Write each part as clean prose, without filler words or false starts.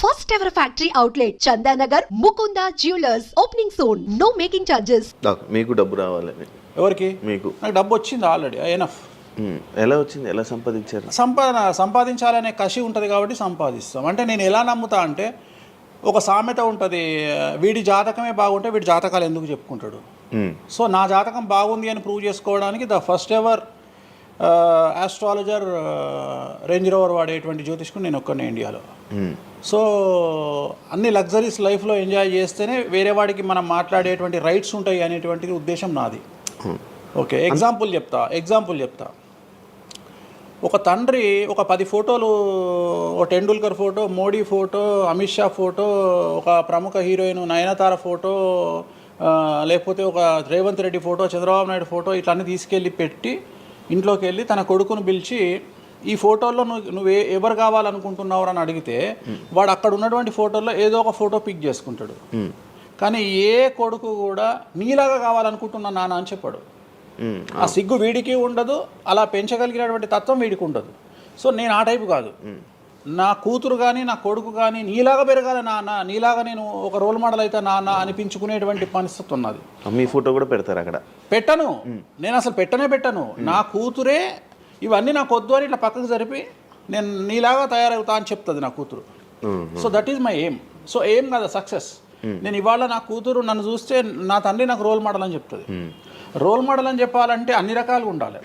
First ever factory outlet, Chandanagar, Mukunda Jewelers. Opening soon. No making charges. మీకు డబ్బు రావాలని ఎవరికి? మీకు. నాకు డబ్బు వచ్చింది ఆల్రెడీ, ఎనఫ్. ఎలా వచ్చింది? ఎలా సంపాదించారు? సంపాదించాలనే కసి ఉంటుంది కాబట్టి సంపాదిస్తాం. అంటే నేను ఎలా నమ్ముతా అంటే, ఒక సామెత ఉంటుంది, వీడి జాతకమే బాగుంటే వీడి జాతకాలు ఎందుకు చెప్పుకుంటాడు. సో నా జాతకం బాగుంది అని ప్రూవ్ చేసుకోవడానికి the first ever astrologer range rover వాడేటువంటి జ్యోతిష్కుడు నేను ఒక్కనే ఇండియాలో. సో అన్ని లగ్జరీస్ లైఫ్లో ఎంజాయ్ చేస్తేనే వేరే వాడికి మనం మాట్లాడేటువంటి రైట్స్ ఉంటాయి అనేటువంటి ఉద్దేశం నాది. ఓకే, ఎగ్జాంపుల్ చెప్తా. ఒక తండ్రి ఒక 10 ఫోటోలు, ఒక Tendulkar photo, Modi photo, Amit Shah photo, ఒక ప్రముఖ హీరోయిన్ నయనతార ఫోటో, లేకపోతే ఒక రేవంత్ రెడ్డి ఫోటో, చంద్రబాబు నాయుడు ఫోటో, ఇట్లన్నీ తీసుకెళ్ళి పెట్టి ఇంట్లోకి వెళ్ళి తన కొడుకును పిలిచి, ఈ ఫోటోల్లో నువ్వు ఎవరు కావాలనుకుంటున్నావు అని అడిగితే వాడు అక్కడ ఉన్నటువంటి ఫోటోల్లో ఏదో ఒక ఫోటో పిక్ చేసుకుంటాడు. కానీ ఏ కొడుకు కూడా నీలాగా కావాలనుకుంటున్నా నాన్న అని చెప్పాడు. ఆ సిగ్గు వీడికి ఉండదు, అలా పెంచగలిగినటువంటి తత్వం వీడికి ఉండదు. సో నేను ఆ టైపు కాదు. నా కూతురు కానీ నా కొడుకు కానీ నీలాగా పెరగాలి నాన్న, నీలాగా నేను ఒక రోల్ మోడల్ అయితే నాన్న అనిపించుకునేటువంటి పరిస్థితి ఉన్నది. మీ ఫోటో కూడా పెడతారు అక్కడ? పెట్టను, నేను అసలు పెట్టను. నా కూతురే ఇవన్నీ నాకు వద్దు అని ఇట్లా పక్కకు జరిపి నేను నీలాగా తయారవుతా అని చెప్తుంది నా కూతురు. So that is my aim. So aim కదా సక్సెస్. నేను ఇవాళ నా కూతురు నన్ను చూస్తే నా తండ్రి నాకు రోల్ మోడల్ అని చెప్తుంది. రోల్ మోడల్ అని చెప్పాలంటే అన్ని రకాలుగా ఉండాలి.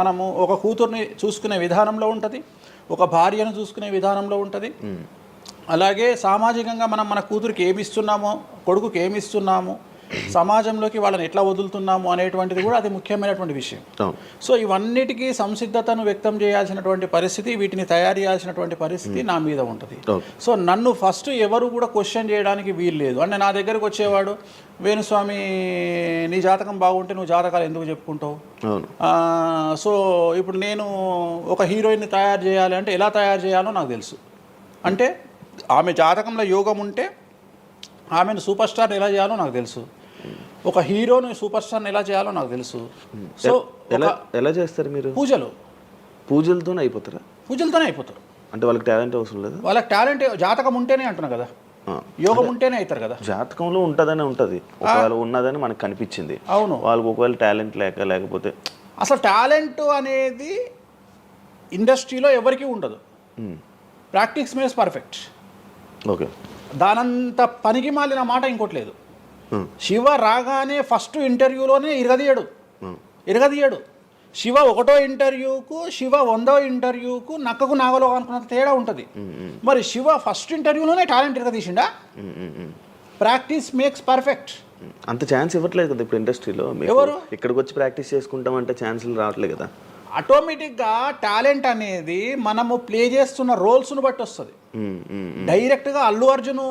మనము ఒక కూతుర్ని చూసుకునే విధానంలో ఉంటుంది, ఒక భార్యను చూసుకునే విధానంలో ఉంటుంది. అలాగే సామాజికంగా మనం మన కూతురికి ఏమి ఇస్తున్నామో, కొడుకుకి ఏమి ఇస్తున్నాము, సమాజంలోకి వాళ్ళని ఎట్లా వదులుతున్నాము అనేటువంటిది కూడా అది ముఖ్యమైనటువంటి విషయం. సో ఇవన్నిటికీ సంసిద్ధతను వ్యక్తం చేయాల్సినటువంటి పరిస్థితి, వీటిని తయారు చేయాల్సినటువంటి పరిస్థితి నా మీద ఉంటుంది. సో నన్ను ఫస్ట్ ఎవరు కూడా క్వశ్చన్ చేయడానికి వీలు లేదు. అంటే నా దగ్గరకు వచ్చేవాడు, వేణుస్వామి నీ జాతకం బాగుంటే నువ్వు జాతకాలు ఎందుకు చెప్పుకుంటావు. సో ఇప్పుడు నేను ఒక హీరోయిన్ని తయారు చేయాలి అంటే ఎలా తయారు చేయాలో నాకు తెలుసు. అంటే ఆమె జాతకంలో యోగం ఉంటే ఆమెను సూపర్ స్టార్ని ఎలా చేయాలో నాకు తెలుసు, ఒక హీరోని సూపర్ స్టార్ని ఎలా చేయాలో నాకు తెలుసు. సో ఎలా చేస్తారు మీరు? పూజలతోనే అయిపోతారా? పూజలతోనే అయిపోతారు. అంటే వాళ్ళకి టాలెంట్ అవసరం లేదు? వాళ్ళకి టాలెంట్ జాతకం ఉంటేనే అంటున్నా కదా, యోగం ఉంటేనే అవుతారు కదా. జాతకంలో ఉంటుందని ఉంటుంది, ఒకవేళ ఉన్నదని మనకు కనిపించింది. అవును, వాళ్ళకి ఒకవేళ టాలెంట్ లేకపోతే అసలు టాలెంట్ అనేది ఇండస్ట్రీలో ఎవరికీ ఉండదు. Practice makes perfect. ఓకే, దానంత పనికి మాలిన మాట ఇంకోటి లేదు. శివ రాగానే ఫస్ట్ ఇంటర్వ్యూలోనే ఇరగదీయడు. శివ 1వ ఇంటర్వ్యూకు, శివ 100వ ఇంటర్వ్యూకు నక్కకు నాగలో అనుకున్నంత తేడా ఉంటుంది. మరి శివ ఫస్ట్ ఇంటర్వ్యూలోనే టాలెంట్ ఇరగదీసిండా? Practice makes perfect. అంత ఛాన్స్ ఇవ్వట్లేదు కదా ఇప్పుడు ఇండస్ట్రీలో. ఎవరు ఇక్కడికి వచ్చి ప్రాక్టీస్ చేసుకుంటామంటే ఛాన్సులు రావట్లేదు కదా. ఆటోమేటిక్గా టాలెంట్ అనేది మనము ప్లే చేస్తున్న రోల్స్ను బట్టి వస్తుంది. డైరెక్ట్గా అల్లు అర్జున్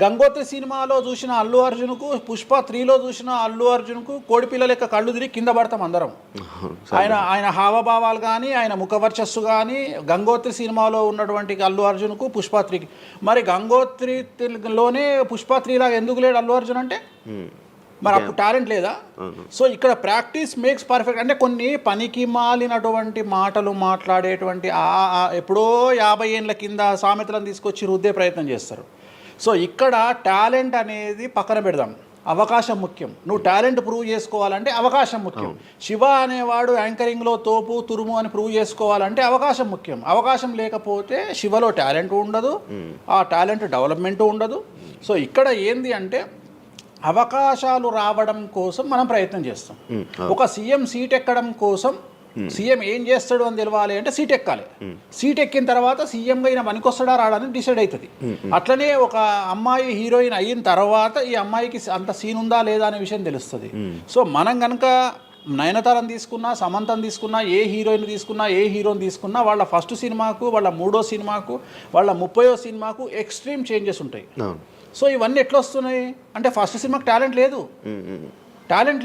గంగోత్రి సినిమాలో చూసిన అల్లు అర్జున్కు, పుష్ప 3లో చూసిన అల్లు అర్జున్కు కోడిపిల్ల లెక్క కళ్ళు తిరిగి కింద పడతాం అందరం. ఆయన హావభావాలు కానీ, ఆయన ముఖవర్చస్సు కానీ, గంగోత్రి సినిమాలో ఉన్నటువంటి అల్లు అర్జున్కు, పుష్ప 3కి. మరి గంగోత్రిలోనే పుష్ప 3 లాగా ఎందుకు లేడు అల్లు అర్జున్ అంటే? మరి అప్పుడు టాలెంట్ లేదా? సో ఇక్కడ ప్రాక్టీస్ మేక్స్ పర్ఫెక్ట్. అంటే కొన్ని పనికి మాలినటువంటి మాటలు మాట్లాడేటువంటి ఎప్పుడో 50 ఏళ్ళ కింద సామెతలను తీసుకొచ్చి రుద్దే ప్రయత్నం చేస్తారు. సో ఇక్కడ టాలెంట్ అనేది పక్కన పెడదాం, అవకాశం ముఖ్యం. నువ్వు టాలెంట్ ప్రూవ్ చేసుకోవాలంటే అవకాశం ముఖ్యం. శివ అనేవాడు యాంకరింగ్లో తోపు తురుము అని ప్రూవ్ చేసుకోవాలంటే అవకాశం ముఖ్యం. అవకాశం లేకపోతే శివలో టాలెంట్ ఉండదు, ఆ టాలెంట్ డెవలప్మెంట్ ఉండదు. సో ఇక్కడ ఏంది అంటే అవకాశాలు రావడం కోసం మనం ప్రయత్నం చేస్తాం. ఒక సీఎం సీట్ ఎక్కడం కోసం సీఎం ఏం చేస్తాడు అని తెలవాలి అంటే సీట్ ఎక్కాలి. సీట్ ఎక్కిన తర్వాత సీఎంగా ఈయన పనికొస్తాడా రాడని డిసైడ్ అవుతుంది. అట్లనే ఒక అమ్మాయి హీరోయిన్ అయిన తర్వాత ఈ అమ్మాయికి అంత సీన్ ఉందా లేదా అనే విషయం తెలుస్తుంది. సో మనం కనుక నయనతారని తీసుకున్నా, సమంతని తీసుకున్నా, ఏ హీరోయిన్ తీసుకున్నా, ఏ హీరోని తీసుకున్నా, వాళ్ళ ఫస్ట్ సినిమాకు, వాళ్ళ 3వ సినిమాకు, వాళ్ళ 30వ సినిమాకు ఎక్స్ట్రీమ్ చేంజెస్ ఉంటాయి. సో ఇవన్నీ ఎట్లా వస్తున్నాయి అంటే ఫస్ట్ సినిమాకి టాలెంట్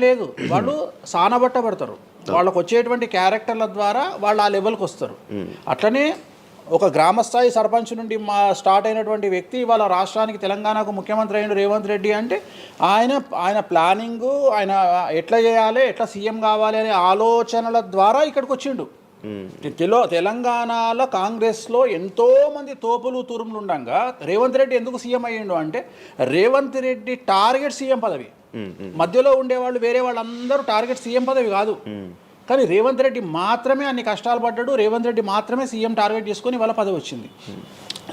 లేదు, వాళ్ళు సానబట్టబడతారు. వాళ్ళకు వచ్చేటువంటి క్యారెక్టర్ల ద్వారా వాళ్ళు ఆ లెవెల్కి వస్తారు. అట్లనే ఒక గ్రామస్థాయి సర్పంచ్ నుండి స్టార్ట్ అయినటువంటి వ్యక్తి వాళ్ళ రాష్ట్రానికి, తెలంగాణకు ముఖ్యమంత్రి అయిన రేవంత్ రెడ్డి అంటే ఆయన ప్లానింగు, ఆయన ఎట్లా చేయాలి, ఎట్లా సీఎం కావాలి అనే ఆలోచనల ద్వారా ఇక్కడికి వచ్చిండు. తెలంగాణలో కాంగ్రెస్లో ఎంతో మంది తోపులు తురుములు ఉండగా రేవంత్ రెడ్డి ఎందుకు సీఎం అయ్యిండు అంటే రేవంత్ రెడ్డి టార్గెట్ సీఎం పదవి. మధ్యలో ఉండేవాళ్ళు వేరే వాళ్ళందరూ టార్గెట్ సీఎం పదవి కాదు. కానీ రేవంత్ రెడ్డి మాత్రమే అన్ని కష్టాలు పడ్డాడు, రేవంత్ రెడ్డి మాత్రమే సీఎం టార్గెట్ చేసుకొని వాళ్ళ పదవి వచ్చింది.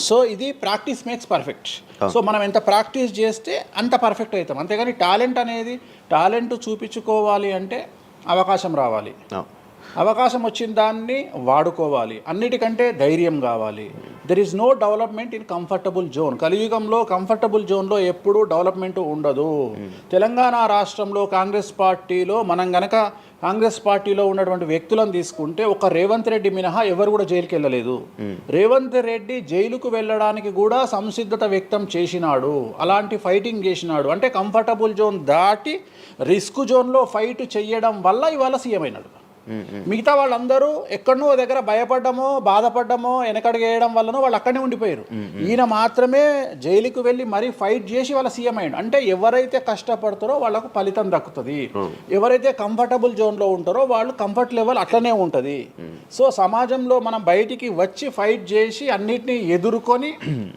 సో ఇది ప్రాక్టీస్ మేక్స్ పర్ఫెక్ట్. సో మనం ఎంత ప్రాక్టీస్ చేస్తే అంత పర్ఫెక్ట్ అవుతాం. అంతేగాని టాలెంట్ చూపించుకోవాలి అంటే అవకాశం రావాలి, అవకాశం వచ్చిన దాన్ని వాడుకోవాలి, అన్నిటికంటే ధైర్యం కావాలి. There is no development in comfortable zone. కలియుగంలో కంఫర్టబుల్ జోన్లో ఎప్పుడూ డెవలప్మెంట్ ఉండదు. తెలంగాణ రాష్ట్రంలో కాంగ్రెస్ పార్టీలో మనం గనక కాంగ్రెస్ పార్టీలో ఉన్నటువంటి వ్యక్తులను తీసుకుంటే ఒక రేవంత్ రెడ్డి మినహా ఎవరు కూడా జైలుకి వెళ్ళలేదు. రేవంత్ రెడ్డి జైలుకు వెళ్ళడానికి కూడా సంసిద్ధత వ్యక్తం చేసినాడు, అలాంటి ఫైటింగ్ చేసినాడు. అంటే కంఫర్టబుల్ జోన్ దాటి రిస్క్ జోన్లో ఫైట్ చేయడం వల్ల ఇవాళ సీఎం అయినాడు. మిగతా వాళ్ళందరూ ఎక్కడనో దగ్గర భయపడ్డమో బాధపడ్డమో వెనకడిగేయడం వల్లనో వాళ్ళు అక్కడనే ఉండిపోయారు. ఈయన మాత్రమే జైలుకు వెళ్ళి మరీ ఫైట్ చేసి వాళ్ళ సీఎం అయ్యాడు. అంటే ఎవరైతే కష్టపడతారో వాళ్ళకు ఫలితం దక్కుతుంది, ఎవరైతే కంఫర్టబుల్ జోన్లో ఉంటారో వాళ్ళు కంఫర్ట్ లెవెల్ అట్లనే ఉంటుంది. సో సమాజంలో మనం బయటికి వచ్చి ఫైట్ చేసి అన్నిటినీ ఎదుర్కొని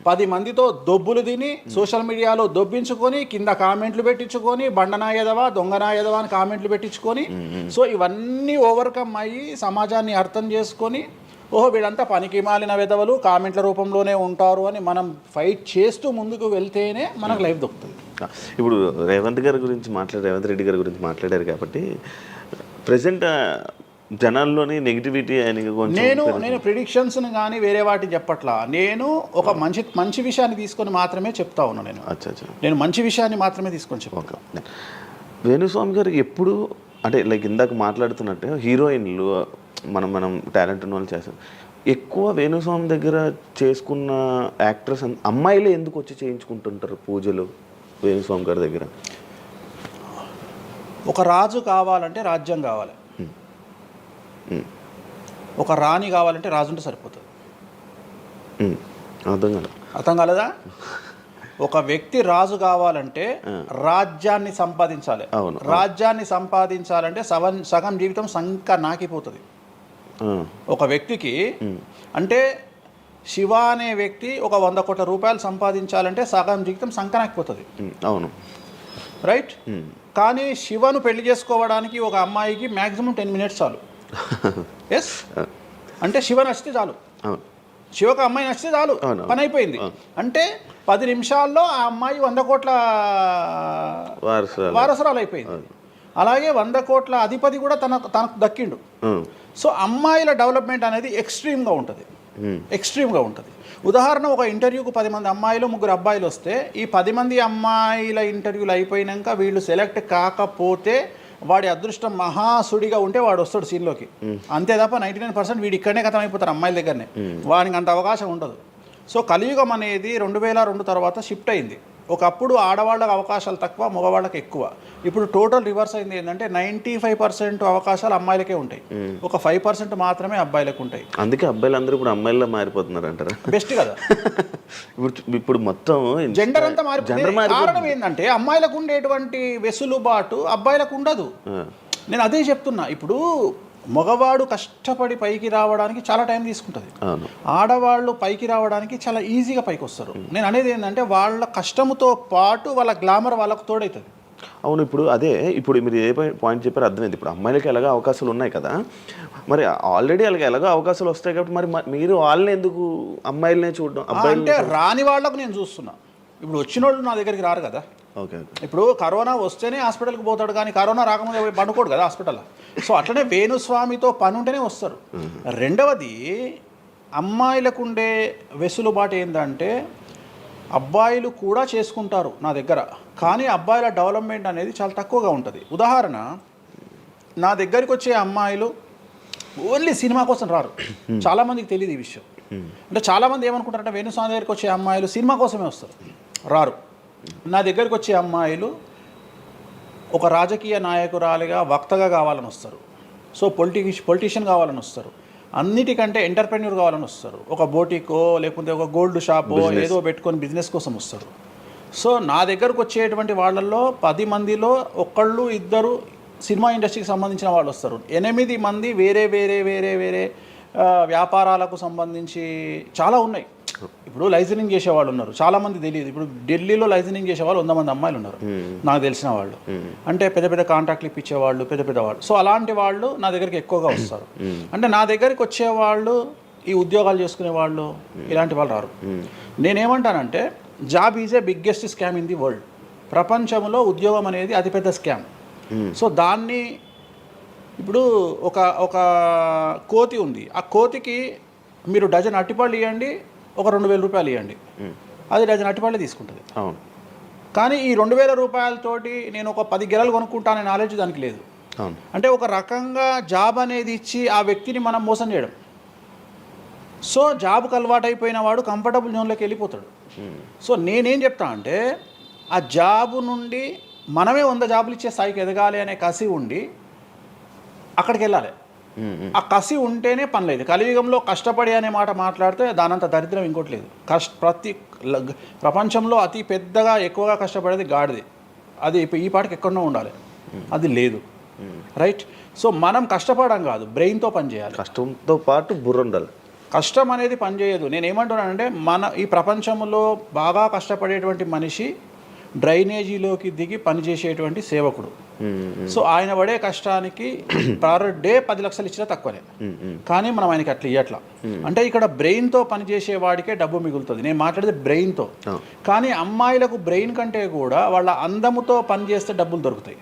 10 మందితో దొబ్బులు తిని సోషల్ మీడియాలో దొబ్బించుకొని కింద కామెంట్లు పెట్టించుకొని బండనాయదవా దొంగనాయదవా అని కామెంట్లు పెట్టించుకొని సో ఇవన్నీ ఓవర్కమ్ అయ్యి సమాజాన్ని అర్థం చేసుకొని ఓహో వీళ్ళంతా పనికి మాలిన వెధవలు కామెంట్ల రూపంలోనే ఉంటారు అని మనం ఫైట్ చేస్తూ ముందుకు వెళ్తేనే మనకు లైఫ్ దొరుకుతుంది. ఇప్పుడు రేవంత్ రెడ్డి గారి గురించి మాట్లాడారు కాబట్టి ప్రజెంట్ జనాల్లోని నెగిటివిటీ నేను ప్రిడిక్షన్స్ని కానీ వేరే వాటిని చెప్పట్లా. నేను ఒక మంచి విషయాన్ని తీసుకొని మాత్రమే చెప్తా ఉన్నా. నేను మంచి విషయాన్ని మాత్రమే తీసుకొని చెప్తాను. వేణుస్వామి గారు ఎప్పుడు అంటే లైక్ ఇందాక మాట్లాడుతున్నట్టు హీరోయిన్లు మనం టాలెంట్ ఉన్న వాళ్ళు చేస్తాం. ఎక్కువ వేణుస్వామి దగ్గర చేసుకున్న యాక్ట్రెస్ అమ్మాయిలే ఎందుకు వచ్చి చేయించుకుంటుంటారు పూజలు వేణుస్వామి గారి దగ్గర? ఒక రాజు కావాలంటే రాజ్యం కావాలి, ఒక రాణి కావాలంటే రాజు ఉంటే సరిపోతుంది. అర్థం కాలేదా? ఒక వ్యక్తి రాజు కావాలంటే రాజ్యాన్ని సంపాదించాలి. రాజ్యాన్ని సంపాదించాలంటే సగం జీవితం సంక నాకిపోతుంది ఒక వ్యక్తికి. అంటే శివ అనే వ్యక్తి ఒక 100 కోట్ల రూపాయలు సంపాదించాలంటే సగం జీవితం సంక నాకిపోతుంది. అవును, రైట్. కానీ శివను పెళ్లి చేసుకోవడానికి ఒక అమ్మాయికి మ్యాక్సిమం 10 మినిట్స్ చాలు. ఎస్, అంటే శివ నచ్చితే చాలు, శివకు అమ్మాయి నచ్చితే చాలు, పని అయిపోయింది. అంటే 10 నిమిషాల్లో ఆ అమ్మాయి 100 కోట్ల వారసురాలు అయిపోయింది. అలాగే 100 కోట్ల అధిపతి కూడా తనకు దక్కిండు. సో అమ్మాయిల డెవలప్మెంట్ అనేది ఎక్స్ట్రీమ్గా ఉంటుంది. ఉదాహరణ, ఒక ఇంటర్వ్యూకు 10 మంది అమ్మాయిలు 3 అబ్బాయిలు వస్తే ఈ 10 మంది అమ్మాయిల ఇంటర్వ్యూలు అయిపోయినాక వీళ్ళు సెలెక్ట్ కాకపోతే వాడి అదృష్టం మహాసుడిగా ఉంటే వాడు వస్తాడు సీన్లోకి. అంతే తప్ప 99% వీడు ఇక్కడనే కథం అయిపోతారు అమ్మాయిల దగ్గరనే, వాడికి అంత అవకాశం ఉండదు. సో కలియుగం అనేది 2002 తర్వాత షిఫ్ట్ అయింది. ఒకప్పుడు ఆడవాళ్ళకి అవకాశాలు తక్కువ, మగవాళ్ళకి ఎక్కువ. ఇప్పుడు టోటల్ రివర్స్ అయింది. ఏంటంటే 95% అవకాశాలు అమ్మాయిలకే ఉంటాయి, ఒక 5% మాత్రమే అబ్బాయిలకు ఉంటాయి. అందుకే అబ్బాయిలందరూ ఇప్పుడు అమ్మాయిలా మారిపోతున్నారు అంటారా? బెస్ట్ కదా. ఇప్పుడు మొత్తం జెండర్ అంతా మారిపోయింది. కారణం ఏంటంటే అమ్మాయిలకు ఉండేటువంటి వెసులుబాటు అబ్బాయిలకు ఉండదు. నేను అదే చెప్తున్నా. ఇప్పుడు మగవాడు కష్టపడి పైకి రావడానికి చాలా టైం తీసుకుంటుంది, ఆడవాళ్ళు పైకి రావడానికి చాలా ఈజీగా పైకి వస్తారు. నేను అనేది ఏంటంటే వాళ్ళ కష్టముతో పాటు వాళ్ళ గ్లామర్ వాళ్ళకు తోడవుతుంది. అవును, ఇప్పుడు మీరు ఏ పాయింట్ చెప్పారో అర్థమైంది. ఇప్పుడు అమ్మాయిలకి ఎలాగో అవకాశాలు ఉన్నాయి కదా, మరి ఆల్రెడీ వాళ్ళకి ఎలాగో అవకాశాలు వస్తాయి కాబట్టి మరి మీరు వాళ్ళని ఎందుకు అమ్మాయిలనే చూడడం? అంటే రాని వాళ్ళకు నేను చూస్తున్నా. ఇప్పుడు వచ్చిన వాళ్ళు నా దగ్గరికి రారు కదా. ఇప్పుడు కరోనా వస్తేనే హాస్పిటల్కి పోతాడు, కానీ కరోనా రాకముందు పండుకోడు కదా హాస్పిటల్లో. సో అట్లనే వేణుస్వామితో పని ఉంటేనే వస్తారు. రెండవది, అమ్మాయిలకు ఉండే వెసులుబాటు ఏంటంటే అబ్బాయిలు కూడా చేసుకుంటారు నా దగ్గర, కానీ అబ్బాయిల డెవలప్మెంట్ అనేది చాలా తక్కువగా ఉంటుంది. ఉదాహరణ, నా దగ్గరికి వచ్చే అమ్మాయిలు ఓన్లీ సినిమా కోసం రారు. చాలామందికి తెలియదు ఈ విషయం. అంటే చాలామంది ఏమనుకుంటారంటే వేణుస్వామి దగ్గరికి వచ్చే అమ్మాయిలు సినిమా కోసమే వస్తారు, రారు. నా దగ్గరికి వచ్చే అమ్మాయిలు ఒక రాజకీయ నాయకురాలిగా వక్తగా కావాలని వస్తారు, సో పొలిటీషియన్ కావాలని వస్తారు, అన్నిటికంటే ఎంటర్ప్రెన్యూర్ కావాలని వస్తారు, ఒక బోటికో లేకపోతే ఒక గోల్డ్ షాపో ఏదో పెట్టుకొని బిజినెస్ కోసం వస్తారు. సో నా దగ్గరకు వచ్చేటువంటి వాళ్ళల్లో 10 మందిలో 1-2 సినిమా ఇండస్ట్రీకి సంబంధించిన వాళ్ళు వస్తారు. 8 మంది వేరే వేరే వేరే వేరే వ్యాపారాలకు సంబంధించి చాలా ఉన్నాయి. ఇప్పుడు లైసెన్సింగ్ చేసేవాళ్ళు ఉన్నారు, చాలామంది తెలియదు. ఇప్పుడు ఢిల్లీలో లైసెన్సింగ్ చేసేవాళ్ళు 100 మంది అమ్మాయిలు ఉన్నారు నాకు తెలిసిన వాళ్ళు. అంటే పెద్ద పెద్ద కాంట్రాక్ట్లు ఇప్పించేవాళ్ళు, పెద్ద పెద్ద వాళ్ళు. సో అలాంటి వాళ్ళు నా దగ్గరికి ఎక్కువగా వస్తారు. అంటే నా దగ్గరికి వచ్చేవాళ్ళు ఈ ఉద్యోగాలు చేసుకునే వాళ్ళు, ఇలాంటి వాళ్ళు రారు. నేనేమంటానంటే job is a biggest scam in the world. ప్రపంచంలో ఉద్యోగం అనేది అతిపెద్ద స్కామ్. సో దాన్ని ఇప్పుడు ఒక కోతి ఉంది, ఆ కోతికి మీరు డజన్ అట్టిపళ్ళు ఇవ్వండి, ఒక 2000 రూపాయలు ఇవ్వండి, అది డజన్ అట్టిపళ్ళే తీసుకుంటుంది. కానీ ఈ 2000 రూపాయలతోటి నేను ఒక 10 గెలలు కొనుక్కుంటాననే నాలెడ్జ్ దానికి లేదు. అంటే ఒక రకంగా జాబ్ అనేది ఇచ్చి ఆ వ్యక్తిని మనం మోసం చేయడం. సో జాబ్కి అలవాటు అయిపోయిన వాడు కంఫర్టబుల్ జోన్లోకి వెళ్ళిపోతాడు. సో నేనేం చెప్తా అంటే ఆ జాబు నుండి మనమే 100 జాబులు ఇచ్చే స్థాయికి ఎదగాలి అనే కసి ఉండి అక్కడికి వెళ్ళాలి. ఆ కసి ఉంటేనే పని లేదు. కలియుగంలో కష్టపడి అనే మాట మాట్లాడితే దానంత దరిద్రం ఇంకోటి లేదు. ప్రపంచంలో అతి పెద్దగా ఎక్కువగా కష్టపడేది గాడిది. అది ఈ పాటికి ఎక్కడో ఉండాలి, అది లేదు. రైట్. సో మనం కష్టపడడం కాదు, బ్రెయిన్తో పని చేయాలి. కష్టంతో పాటు బుర్ర ఉండాలి. కష్టం అనేది పనిచేయదు. నేను ఏమంటున్నానంటే మన ఈ ప్రపంచంలో బాగా కష్టపడేటువంటి మనిషి డ్రైనేజీలోకి దిగి పనిచేసేటువంటి సేవకుడు. సో ఆయన పడే కష్టానికి పర్ డే 10 లక్షలు ఇచ్చినా తక్కువనే. కానీ మనం ఆయనకి అట్లా ఇవ్వట్లా. అంటే ఇక్కడ బ్రెయిన్తో పనిచేసే వాడికే డబ్బు మిగులుతుంది. నేను మాట్లాడేది బ్రెయిన్తో. కానీ అమ్మాయిలకు బ్రెయిన్ కంటే కూడా వాళ్ళ అందముతో పనిచేస్తే డబ్బులు దొరుకుతాయి.